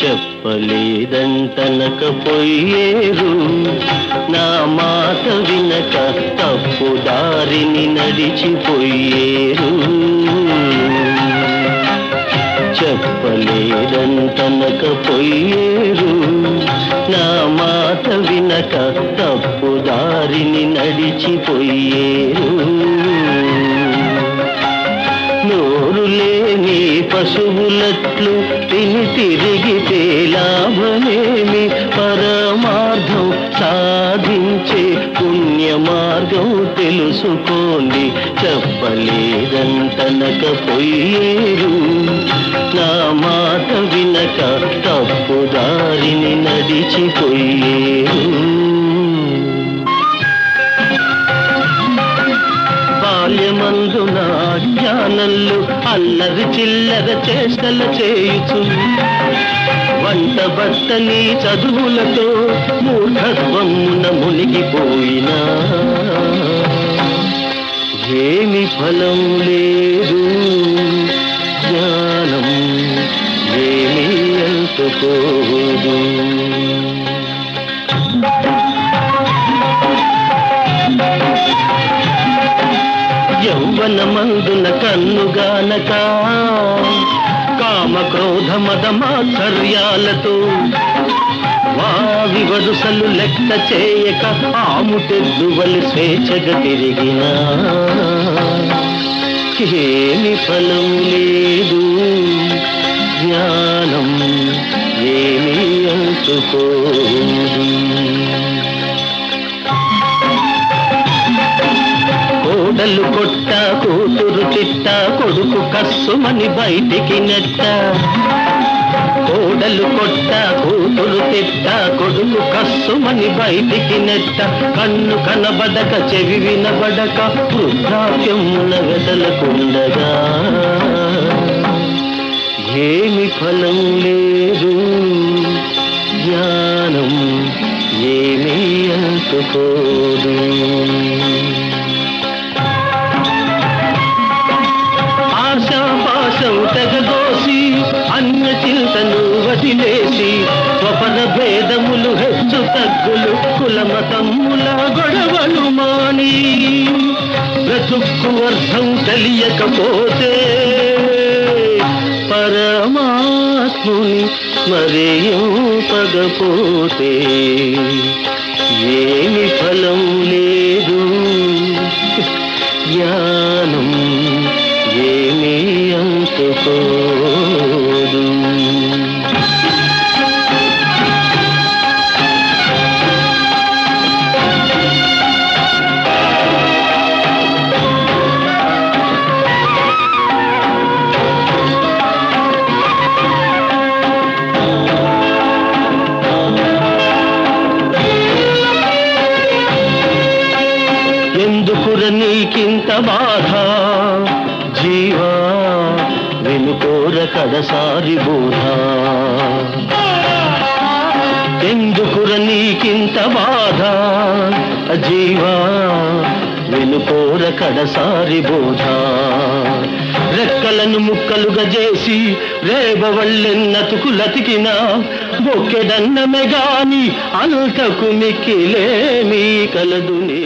చెప్పలేదంటనకపోయేరు నా మాట వినక తప్పు దారిని నడిచిపోయేరు చెప్పలేదంటనకపోయేరు నా మాట వినక తప్పు దారిని నడిచిపోయేరు నోరు లేని పశువులట్లు తిని తిరిగితే లాభమేమి పరమార్థం సాధించే పుణ్య మార్గం తెలుసుకోండి చెప్పలేదంటనకపోయేరు నా మాట వినక తప్పు దారిని నడిచిపోయేరు బాల్యమందున జ్ఞానంలో అల్లరి చిల్లర చేష్టల చేయుచు వంట బట్టని చదువులతో మూర్ఖత్వమున మునిగిపోయినా ఏమి ఫలం లేదు జ్ఞానం ఏమీ అంటుకోదు యౌవనమందున కన్నుగానక కామ క్రోధ మద మాత్సర్యాలతో వావి వరుసలు లెక్క చేయక ఆముటెద్దువలి స్వేచ్ఛగా తిరిగినా ఏమి ఫలం లేదు జ్ఞానం ఏమీ అంటుకోదు కోడలు కొట్ట కూతురు చిట్ట కొడుకు కస్సుమని బయటికి నెట్ట కోడలు కొట్ట కూతురు తిట్ట కొడుకు కస్సుమని బయటికి నెట్ట కన్ను కనబడక చెవి వినబడక వృద్ధాప్యమున వెదలకుండగా ఏమి ఫలం లేదు జ్ఞానం ఏమీ అంటుకోదు ఆశాపాశం తెగదోసి అన్య చింతను వదిలేసి స్వపన భేదములు హెచ్చు తగ్గులు కులమతమ్ముల గొడవలు మాని బ్రతుక్కు అర్థం తెలియకపోతే పరమాత్ముని స్మరింపకపోతే ఏమి ఫలం లేదు జ్ఞానం ఏమీ అంటుకోదు ఎందుకుర నీకింత బాధ జీవా వెనుకోర కడసారి బోధ ఎందుకుర నీకింత బాధ జీవా వెనుకోర కడసారి బోధ రెక్కలను ముక్కలుగా చేసి రేబవళ్ళెన్నతుకులతికినా బొక్కెడన్నమే గాని అంతకు మిక్కిలేమీ కలదునే